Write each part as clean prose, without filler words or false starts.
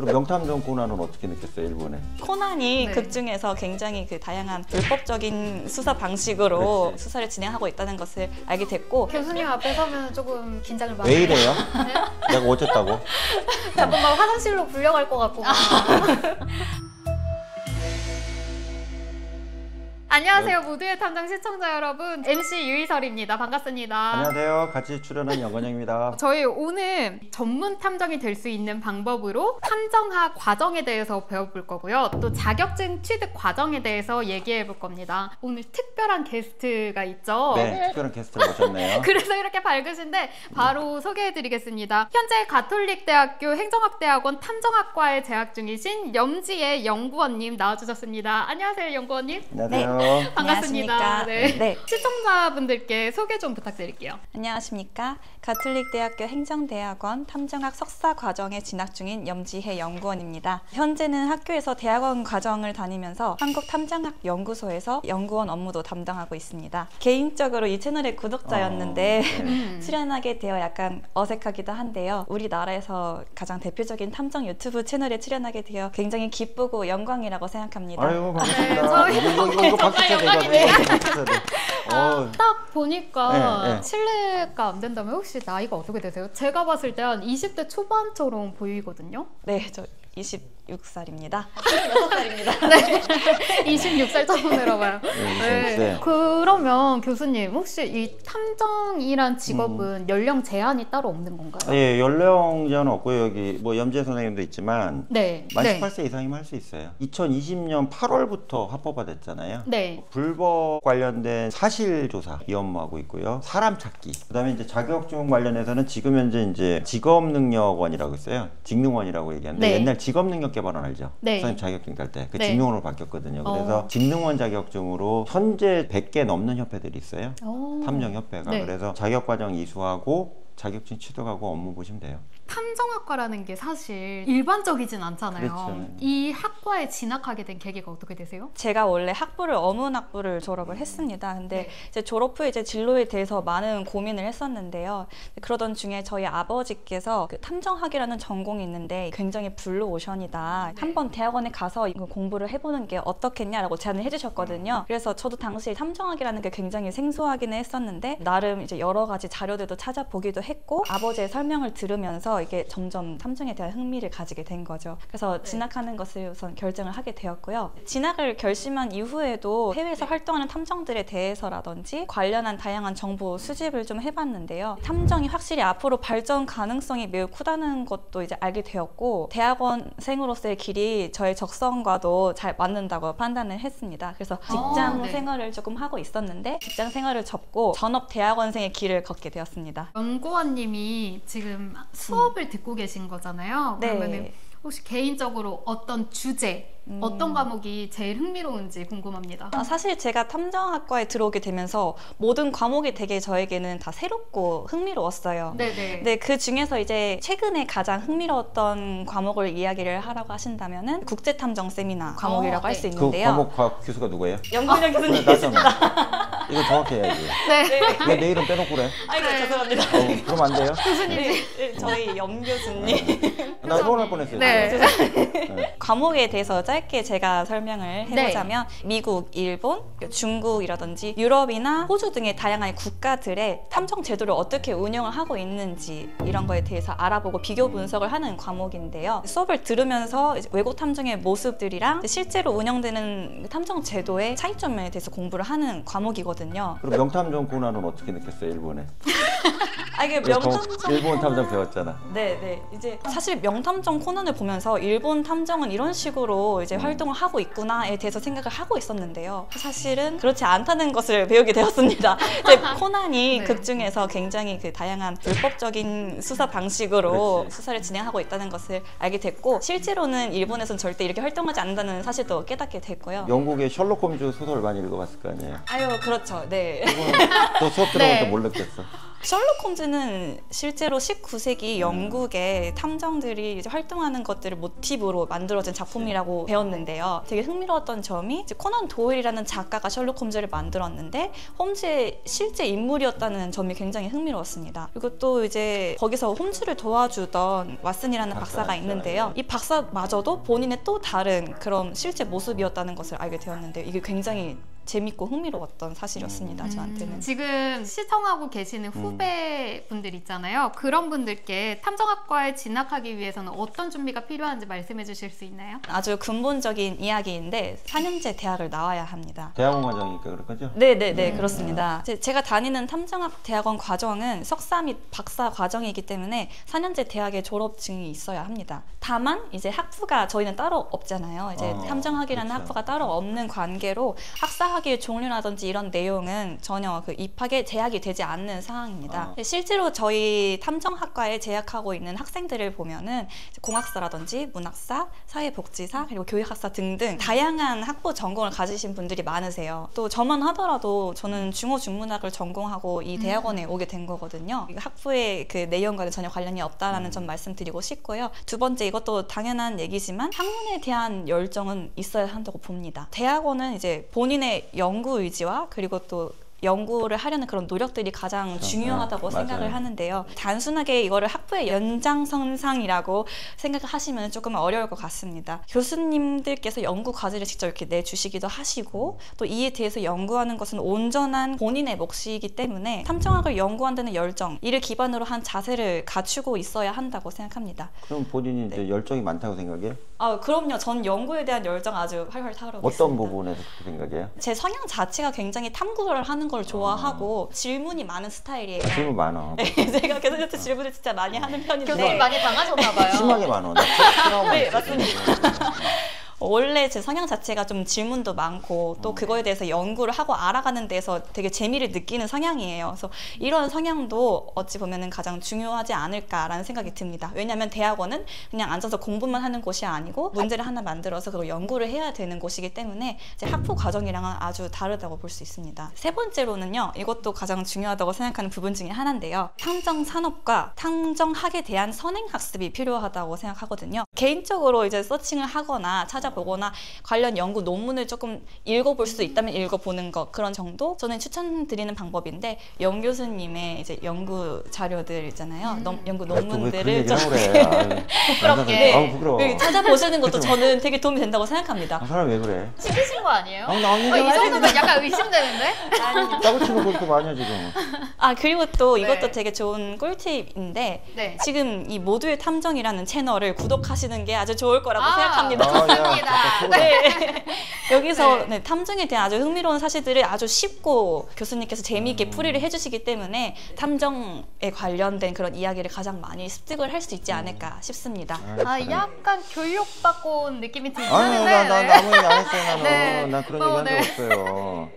그럼 명탐정 코난은 어떻게 느꼈어요, 일본에? 코난이 네. 극 중에서 굉장히 그 다양한 불법적인 수사 방식으로 그렇지. 수사를 진행하고 있다는 것을 알게 됐고, 교수님 앞에 서면 조금 긴장을 많이 왜 이래요? 네? 내가 어쨌다고? 자, 뭔가 화장실로 불려갈 것 같고. 안녕하세요, 모두의 탐정 시청자 여러분. MC 유희설입니다. 반갑습니다. 안녕하세요. 같이 출연한 영건영입니다. 저희 오늘 전문 탐정이 될 수 있는 방법으로 탐정학 과정에 대해서 배워볼 거고요. 또 자격증 취득 과정에 대해서 얘기해 볼 겁니다. 오늘 특별한 게스트가 있죠. 네, 특별한 게스트를 모셨네요. 그래서 이렇게 밝으신데 바로 소개해드리겠습니다. 현재 가톨릭대학교 행정학대학원 탐정학과에 재학 중이신 염지혜 연구원님 나와주셨습니다. 안녕하세요, 연구원님. 안녕하세요. 반갑습니다. 안녕하십니까. 네. 네. 시청자분들께 소개 좀 부탁드릴게요. 안녕하십니까. 가톨릭대학교 행정대학원 탐정학 석사 과정에 진학 중인 염지혜 연구원입니다. 현재는 학교에서 대학원 과정을 다니면서 한국탐정학연구소에서 연구원 업무도 담당하고 있습니다. 개인적으로 이 채널의 구독자였는데 네. 출연하게 되어 약간 어색하기도 한데요. 우리나라에서 가장 대표적인 탐정 유튜브 채널에 출연하게 되어 굉장히 기쁘고 영광이라고 생각합니다. 아유, 반갑습니다. 네, 저희- 이거 박수 쳐야 돼. 이거 박수 쳐야 돼. 딱 보니까 네, 네. 실례가 안 된다면 혹시 나이가 어떻게 되세요? 제가 봤을 때 한 20대 초반처럼 보이거든요. 네, 저 26살입니다. 26살입니다. 네. 26살 처음으로 봐요. 네. 그러면 교수님 혹시 이 탐정이란 직업은 연령 제한이 따로 없는 건가요? 예, 연령 제한 없고요. 여기 뭐 염지혜 선생님도 있지만 네. 만 네. 18세 이상이면 할 수 있어요. 2020년 8월부터 합법화됐잖아요. 네. 불법 관련된 사실 조사 이 업무하고 있고요. 사람 찾기. 그다음에 이제 자격증 관련해서는 지금 현재 이제 직업능력원이라고 있어요. 직능원이라고 얘기하는데 네. 옛날 직업능력 개발원 알죠? 네. 선생님 자격증 딸 때 그 네. 직능원으로 바뀌었거든요. 그래서 직능원 자격증으로 현재 100개 넘는 협회들이 있어요. 오. 탐정협회가. 네. 그래서 자격과정 이수하고 자격증 취득하고 업무 보시면 돼요. 탐정학과라는 게 사실 일반적이진 않잖아요. 그렇죠. 이 학과에 진학하게 된 계기가 어떻게 되세요? 제가 원래 어문학부를 졸업을 했습니다. 근데 네. 이제 졸업 후에 이제 진로에 대해서 많은 고민을 했었는데요. 그러던 중에 저희 아버지께서 그 탐정학이라는 전공이 있는데 굉장히 블루 오션이다. 한번 대학원에 가서 이거 공부를 해보는 게 어떻겠냐라고 제안을 해주셨거든요. 그래서 저도 당시 탐정학이라는 게 굉장히 생소하기는 했었는데 나름 이제 여러 가지 자료들도 찾아보기도 했고 아버지의 설명을 들으면서 이게 점점 탐정에 대한 흥미를 가지게 된 거죠. 그래서 진학하는 것을 우선 결정을 하게 되었고요. 진학을 결심한 이후에도 해외에서 활동하는 탐정들에 대해서라든지 관련한 다양한 정보 수집을 좀 해봤는데요. 탐정이 확실히 앞으로 발전 가능성이 매우 크다는 것도 이제 알게 되었고 대학원생으로서의 길이 저의 적성과도 잘 맞는다고 판단을 했습니다. 그래서 직장 네. 생활을 조금 하고 있었는데 직장 생활을 접고 전업 대학원생의 길을 걷게 되었습니다. 연구원님이 지금 수업을 듣고 계신 거잖아요. 네. 그러면은 혹시 개인적으로 어떤 주제, 어떤 과목이 제일 흥미로운지 궁금합니다. 사실 제가 탐정학과에 들어오게 되면서 모든 과목이 되게 저에게는 다 새롭고 흥미로웠어요. 네네. 근데 그 중에서 이제 최근에 가장 흥미로웠던 과목을 이야기를 하라고 하신다면은 국제탐정 세미나 과목이라고 할 수 네. 그 있는데요. 과목 과학 교수가 누구예요? 연구원 교수님. 나잖아. 이거 정확히 해야지. 네. 왜 내 이름 빼놓고 그래? 아이고 네. 죄송합니다. 그럼 안 돼요? 네, 저희 염 교수님. 나 서운할 뻔했어요. 네. 네. 과목에 대해서 짧게 제가 설명을 해보자면 미국, 일본, 중국이라든지 유럽이나 호주 등의 다양한 국가들의 탐정 제도를 어떻게 운영을 하고 있는지 이런 거에 대해서 알아보고 비교 분석을 하는 과목인데요. 수업을 들으면서 이제 외국 탐정의 모습들이랑 실제로 운영되는 탐정 제도의 차이점에 대해서 공부를 하는 과목이거든요. 그럼 명탐정 코난은 어떻게 느꼈어요, 일본에? 이게 명탐정 일본 탐정 배웠잖아. 네. 이제 사실 명탐정 코난을 보면서 일본 탐정은 이런 식으로 이제 활동을 하고 있구나에 대해서 생각을 하고 있었는데요. 사실은 그렇지 않다는 것을 배우게 되었습니다. 이제 코난이 네. 극 중에서 굉장히 그 다양한 불법적인 수사 방식으로 그렇지. 수사를 진행하고 있다는 것을 알게 됐고 실제로는 일본에서는 절대 이렇게 활동하지 않는다는 사실도 깨닫게 됐고요. 영국의 셜록 홈즈 소설 많이 읽어봤을 거 아니에요? 아유 그렇죠. 네. 또 수업 들어볼 네. 때 뭘 느꼈어? 셜록 홈즈는 실제로 19세기 영국의 탐정들이 이제 활동하는 것들을 모티브로 만들어진 작품이라고 배웠는데요. 되게 흥미로웠던 점이 이제 코난 도일이라는 작가가 셜록 홈즈를 만들었는데 홈즈의 실제 인물이었다는 점이 굉장히 흥미로웠습니다. 그리고 또 이제 거기서 홈즈를 도와주던 왓슨이라는 박사가 있는데요. 이 박사마저도 본인의 또 다른 그런 실제 모습이었다는 것을 알게 되었는데 이게 굉장히 재밌고 흥미로웠던 사실이었습니다. 저한테는. 지금 시청하고 계시는 후배분들 있잖아요. 그런 분들께 탐정학과에 진학하기 위해서는 어떤 준비가 필요한지 말씀해 주실 수 있나요? 아주 근본적인 이야기인데 4년제 대학을 나와야 합니다. 대학원 과정이니까 그럴 거죠? 네네네 그렇습니다. 제가 다니는 탐정학 대학원 과정은 석사 및 박사 과정이기 때문에 4년제 대학의 졸업증이 있어야 합니다. 다만 이제 학부가 저희는 따로 없잖아요. 이제 탐정학이라는 그렇죠. 학부가 따로 없는 관계로 학사학위의 종류라든지 이런 내용은 전혀 그 입학에 제약이 되지 않는 상황입니다. 실제로 저희 탐정학과에 재학하고 있는 학생들을 보면은 공학사라든지 문학사, 사회복지사 그리고 교육학사 등등 다양한 학부 전공을 가지신 분들이 많으세요. 또 저만 하더라도 저는 중어중문학을 전공하고 이 대학원에 오게 된 거거든요. 학부의 그 내용과는 전혀 관련이 없다라는 점 말씀드리고 싶고요. 두 번째 이것도 당연한 얘기지만 학문에 대한 열정은 있어야 한다고 봅니다. 대학원은 이제 본인의 연구 의지와 그리고 또 연구를 하려는 그런 노력들이 가장 중요하다고 생각을 맞아요. 하는데요. 단순하게 이거를 학부의 연장선상이라고 생각하시면 조금 어려울 것 같습니다. 교수님들께서 연구 과제를 직접 이렇게 내주시기도 하시고 또 이에 대해서 연구하는 것은 온전한 본인의 몫이기 때문에 탐정학을 연구한다는 열정, 이를 기반으로 한 자세를 갖추고 있어야 한다고 생각합니다. 그럼 본인이 이제 열정이 많다고 생각해요? 아, 그럼요. 전 연구에 대한 열정 아주 활활 타오르고 어떤 있습니다. 부분에서 그렇게 생각해요? 제 성향 자체가 굉장히 탐구를 하는 걸 좋아하고 질문이 많은 스타일이에요. 질문 많아. 네, 제가 교수님한테 질문을 진짜 많이 하는 편인데 교수님 많이 당하셨나 봐요. 심하게 많아. 나 트라우마 네, 있어. 맞습니다. 원래 제 성향 자체가 좀 질문도 많고 또 그거에 대해서 연구를 하고 알아가는 데서 되게 재미를 느끼는 성향이에요. 그래서 이런 성향도 어찌 보면은 가장 중요하지 않을까라는 생각이 듭니다. 왜냐하면 대학원은 그냥 앉아서 공부만 하는 곳이 아니고 문제를 하나 만들어서 그걸 연구를 해야 되는 곳이기 때문에 이제 학부 과정이랑은 아주 다르다고 볼 수 있습니다. 세 번째로는요, 이것도 가장 중요하다고 생각하는 부분 중에 하나인데요. 탐정 산업과 탐정학에 대한 선행 학습이 필요하다고 생각하거든요. 개인적으로 이제 서칭을 하거나 찾아보거나 관련 연구 논문을 조금 읽어볼 수 있다면 읽어보는 것, 그런 정도 저는 추천드리는 방법인데 영 교수님의 이제 연구 자료들 있잖아요. 연구 논문들을 좀 부끄럽게. 아, 부끄러워. 찾아보시는 것도 저는 되게 도움이 된다고 생각합니다. 아, 사람 왜 그래? 시키신 거 아니에요? 아니, 이 정도면 약간 의심되는데? 짜고 치고 그렇게 많이 해 지금. 아, 그리고 또 네. 이것도 되게 좋은 꿀팁인데 네. 지금 이 모두의 탐정이라는 채널을 구독하시는 게 아주 좋을 거라고 생각합니다. 좋습니다. 네. 여기서 네. 네, 탐정에 대한 아주 흥미로운 사실들을 아주 쉽고 교수님께서 재미있게 풀이를 해주시기 때문에 탐정에 관련된 그런 이야기를 가장 많이 습득을 할 수 있지 않을까 싶습니다. 약간 교육받고 온 느낌이 들긴 아니, 하는데. 나 아무 얘기 안 했어요, 나는. 네. 난 그런 얘기 한 적 네. 없어요.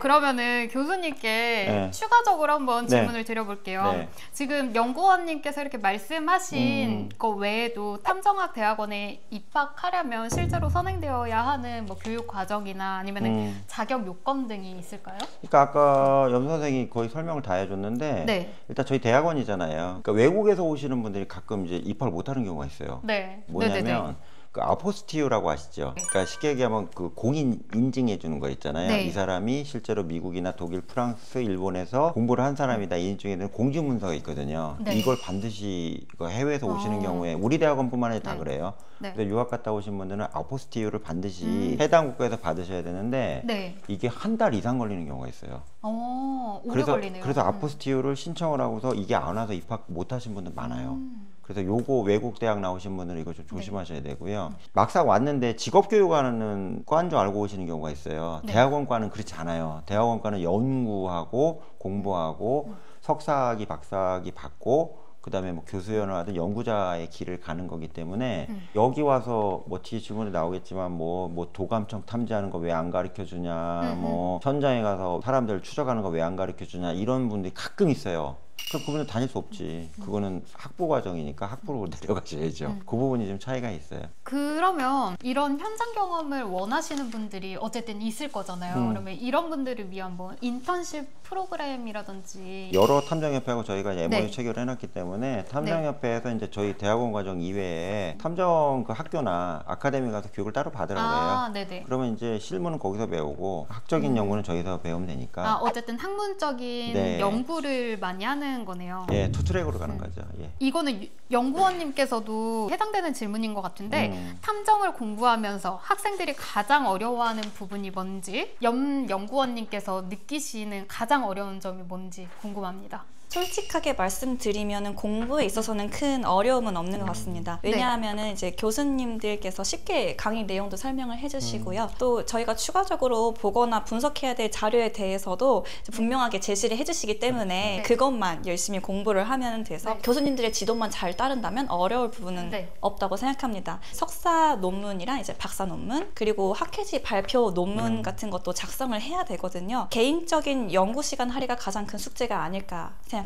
그러면은 교수님께 네. 추가적으로 한번 네. 질문을 드려볼게요. 네. 지금 연구원님께서 이렇게 말씀하신 거 외에도 탐정학 대학원에 입학하려면 실제로 선행되어야 하는 뭐 교육 과정이나 아니면은 자격 요건 등이 있을까요? 그러니까 아까 염 선생이 거의 설명을 다 해줬는데 네. 일단 저희 대학원이잖아요. 그러니까 외국에서 오시는 분들이 가끔 이제 입학을 못하는 경우가 있어요. 네. 뭐냐면 네네네. 그 아포스티유라고 아시죠? 그러니까 쉽게 얘기하면 그 공인 인증해 주는 거 있잖아요. 네. 이 사람이 실제로 미국이나 독일, 프랑스, 일본에서 공부를 한 사람이다 인증해 공지 문서가 있거든요. 네. 이걸 반드시 그 해외에서 오시는 경우에 우리 대학원뿐만 아니라 다 네. 그래요. 네. 그래서 유학 갔다 오신 분들은 아포스티유를 반드시 해당 국가에서 받으셔야 되는데 네. 이게 한 달 이상 걸리는 경우가 있어요. 오래 걸리네요. 그래서 아포스티유를 신청을 하고서 이게 안 와서 입학 못 하신 분들 많아요. 그래서 요거 외국 대학 나오신 분들은 이거 좀 조심하셔야 되고요. 막상 왔는데 직업교육하는 과인 줄 알고 오시는 경우가 있어요. 네. 대학원과는 그렇지 않아요. 대학원과는 연구하고 공부하고 석사학위, 박사학위 받고 그 다음에 뭐 교수연을 하든 연구자의 길을 가는 거기 때문에 여기 와서 뭐 뒤에 질문에 나오겠지만 뭐 도감청 탐지하는 거 왜 안 가르쳐 주냐, 뭐 현장에 가서 사람들 추적하는 거 왜 안 가르쳐 주냐 이런 분들이 가끔 있어요. 그럼 그분은 다닐 수 없지. 그거는 학부 과정이니까 학부로 내려가셔야죠. 그 부분이 좀 차이가 있어요. 그러면 이런 현장 경험을 원하시는 분들이 어쨌든 있을 거잖아요. 그러면 이런 분들을 위한 뭐 인턴십 프로그램이라든지 여러 탐정협회하고 저희가 MOU 네. 체결해놨기 때문에 탐정협회에서 이제 저희 대학원 과정 이외에 탐정 그 학교나 아카데미 가서 교육을 따로 받으라고 해요. 네네. 그러면 이제 실무는 거기서 배우고 학적인 연구는 저기서 배우면 되니까. 어쨌든 학문적인 네. 연구를 많이 하는 거네요. 예, 투트랙으로 가는 거죠. 예. 이거는 연구원님께서도 해당되는 질문인 것 같은데 탐정을 공부하면서 학생들이 가장 어려워하는 부분이 뭔지 연구원님께서 느끼시는 가장 어려운 점이 뭔지 궁금합니다. 솔직하게 말씀드리면 공부에 있어서는 큰 어려움은 없는 것 같습니다. 왜냐하면 이제 교수님들께서 쉽게 강의 내용도 설명을 해주시고요. 또 저희가 추가적으로 보거나 분석해야 될 자료에 대해서도 분명하게 제시를 해주시기 때문에 그것만 열심히 공부를 하면 돼서 교수님들의 지도만 잘 따른다면 어려울 부분은 없다고 생각합니다. 석사 논문이랑 이제 박사 논문 그리고 학회지 발표 논문 같은 것도 작성을 해야 되거든요. 개인적인 연구 시간 할애가 가장 큰 숙제가 아닐까 생각합니다.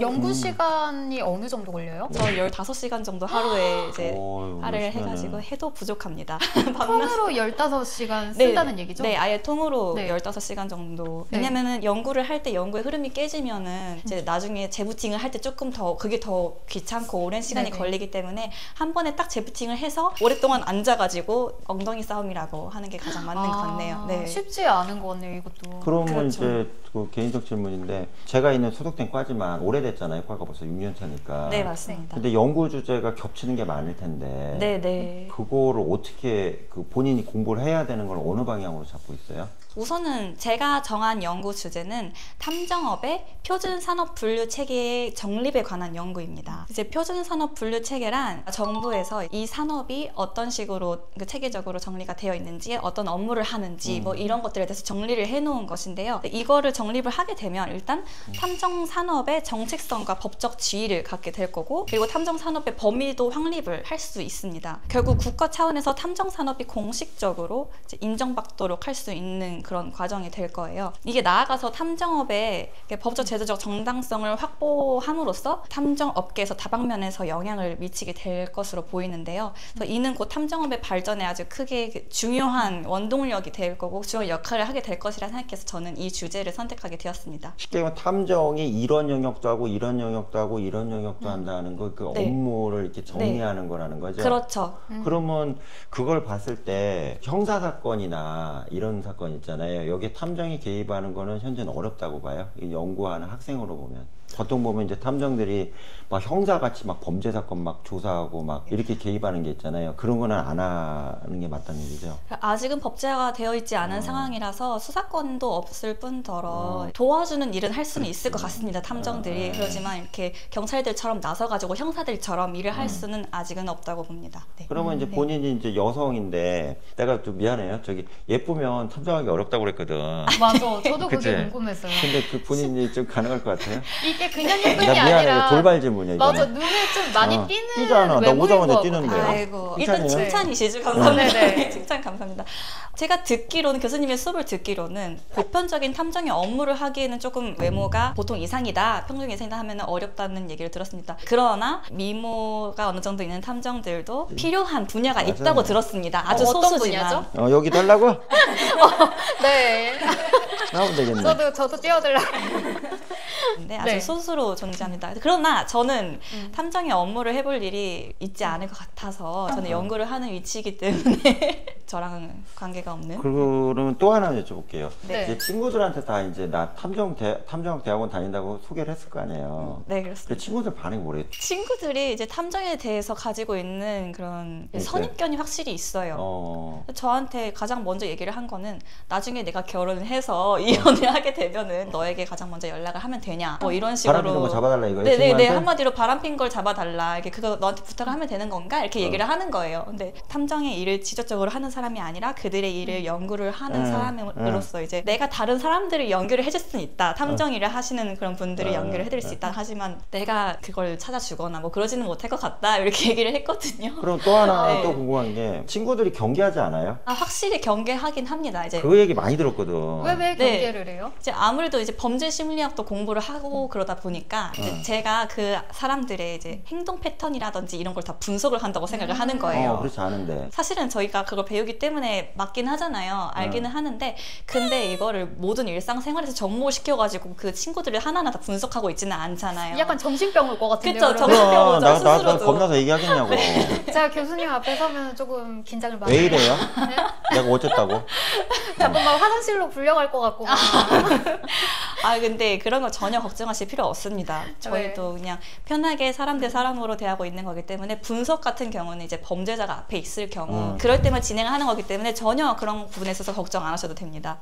연구 시간이 어느 정도 걸려요? 저 15시간 정도 하루에 이제 할애를 시간은. 해가지고 해도 부족합니다. 통으로 15시간 쓴다는 얘기죠? 네, 아예 통으로 네. 15시간 정도. 왜냐면은 연구를 할 때 연구의 흐름이 깨지면은 이제 나중에 재부팅을 할 때 조금 더 그게 더 귀찮고 오랜 시간이 네네. 걸리기 때문에 한 번에 딱 재부팅을 해서 오랫동안 앉아가지고 엉덩이 싸움이라고 하는 게 가장 맞는 것 같네요. 네. 쉽지 않은 것 같네요, 이것도. 그러면 그렇죠. 이제 그 개인적 질문인데 제가 있는 소속된 과지만 오래됐잖아요. 과가 벌써 6년 차니까. 네, 맞습니다. 근데 연구 주제가 겹치는 게 많을 텐데. 네, 네. 그거를 어떻게 그 본인이 공부를 해야 되는 걸 어느 방향으로 잡고 있어요? 우선은 제가 정한 연구 주제는 탐정업의 표준 산업 분류 체계의 정립에 관한 연구입니다. 이제 표준 산업 분류 체계란 정부에서 이 산업이 어떤 식으로 체계적으로 정리가 되어 있는지, 어떤 업무를 하는지 뭐 이런 것들에 대해서 정리를 해놓은 것인데요. 이거를 정립을 하게 되면 일단 탐정 산업의 정책성과 법적 지위를 갖게 될 거고, 그리고 탐정 산업의 범위도 확립을 할 수 있습니다. 결국 국가 차원에서 탐정 산업이 공식적으로 이제 인정받도록 할 수 있는 그런 과정이 될 거예요. 이게 나아가서 탐정업의 법적 제도적 정당성을 확보함으로써 탐정업계에서 다방면에서 영향을 미치게 될 것으로 보이는데요. 그래서 이는 곧 탐정업의 발전에 아주 크게 중요한 원동력이 될 거고 중요한 역할을 하게 될 것이라 생각해서 저는 이 주제를 선택하게 되었습니다. 쉽게 말하면 탐정이 이런 영역도 하고 이런 영역도 하고 이런 영역도 한다는 거, 그 네. 업무를 이렇게 정리하는 거라는 거죠. 그렇죠. 그러면 그걸 봤을 때 형사 사건이나 이런 사건 있잖아요. 여기에 탐정이 개입하는 거는 현재는 어렵다고 봐요. 이 연구하는 학생으로 보면. 보통 보면 이제 탐정들이 막 형사같이 막 범죄 사건 막 조사하고 막 이렇게 개입하는 게 있잖아요. 그런 거는 안 하는 게 맞다는 얘기죠. 아직은 법제화가 되어 있지 않은 상황이라서 수사권도 없을 뿐더러 도와주는 일은 할 수는 있을 것 같습니다. 탐정들이. 그렇지만 이렇게 경찰들처럼 나서가지고 형사들처럼 일을 할 수는 아직은 없다고 봅니다. 네. 그러면 이제 본인이 이제 여성인데 내가 좀 미안해요. 저기 예쁘면 탐정하기 어렵다고 그랬거든. 맞아. 저도 그게 그치? 궁금했어요. 근데 그 본인이 좀 가능할 것 같아요? 이게 그냥 예쁜 나 게 미안해. 아니라 돌발 질문이야. 이거는. 맞아. 눈에 좀 많이 띄는 띄잖아. 나 외모인 오자마자 것 띄는데. 같아요. 아이고, 일단 칭찬이에요? 칭찬이시죠. 감사합니다. 네네. 칭찬 감사합니다. 제가 듣기로는, 교수님의 수업을 듣기로는 보편적인 탐정의 업무를 하기에는 조금 외모가 보통 이상이다, 평균 이상이다 하면 어렵다는 얘기를 들었습니다. 그러나 미모가 어느 정도 있는 탐정들도 필요한 분야가 맞아요. 있다고 들었습니다. 아주 어떤 소수지만. 분야죠? 여기 달라고? 네. 나오면 되겠네. 저도 띄워드려고. 네, 아주 네. 소수로 존재합니다. 그러나 저는 탐정의 업무를 해볼 일이 있지 않을 것 같아서 저는 연구를 하는 위치이기 때문에 저랑 관계가 없는. 그러면 또 하나 여쭤볼게요. 네. 이제 친구들한테 다 이제 나 탐정 대학원 다닌다고 소개를 했을 거 아니에요. 네, 그렇습니다. 근데 친구들 반응이 뭐래요? 친구들이 이제 탐정에 대해서 가지고 있는 그런 네. 선입견이 확실히 있어요. 저한테 가장 먼저 얘기를 한 거는 나중에 내가 결혼을 해서 이혼을 하게 되면은 너에게 가장 먼저 연락을 하면 되냐, 뭐 이런 식으로. 바람 피는 거 잡아달라 이거예요? 네네네, 친구한테? 한마디로 바람핀 걸 잡아달라, 이렇게 그거 너한테 부탁을 하면 되는 건가, 이렇게 얘기를 하는 거예요. 근데 탐정의 일을 직접적으로 하는 사람이 아니라 그들의 일을 연구를 하는 사람으로서 이제 내가 다른 사람들을 연결을 해줄 수는 있다. 탐정 일을 하시는 그런 분들을 연결을 해드릴 수 있다. 하지만 내가 그걸 찾아주거나 뭐 그러지는 못할 것 같다. 이렇게 얘기를 했거든요. 그럼 또 하나 네. 또 궁금한 게 친구들이 경계하지 않아요? 확실히 경계하긴 합니다. 이제 그 얘기 많이 들었거든. 왜 네. 경계를 해요? 이제 아무래도 이제 범죄 심리학도 공부를 하고 그러다 보니까 이제 제가 그 사람들의 이제 행동 패턴이라든지 이런 걸 다 분석을 한다고 생각을 하는 거예요. 그렇지 않은데. 사실은 저희가 그걸 배우기 때문에 맞긴 하잖아요. 알기는 하는데 근데 이거를 모든 일상생활에서 접목을 시켜가지고 그 친구들을 하나하나 다 분석하고 있지는 않잖아요. 약간 정신병 올 것 같은데요. 그쵸, 여러분? 정신병 오죠, 나 스스로도. 겁나서 얘기하겠냐고. 제가 교수님 앞에 서면 조금 긴장을 많이 왜 이래요? 네? 내가 어쨌다고? 자꾸 막 화장실로 불려갈 것 같고 근데 그런 거 전혀 걱정하실 필요 없습니다. 저희도 그냥 편하게 사람 대 사람으로 대하고 있는 거기 때문에 분석 같은 경우는 이제 범죄자가 앞에 있을 경우 그럴 때만 진행하는 거기 때문에 전혀 그런 부분에 있어서 걱정 안 하셔도 됩니다.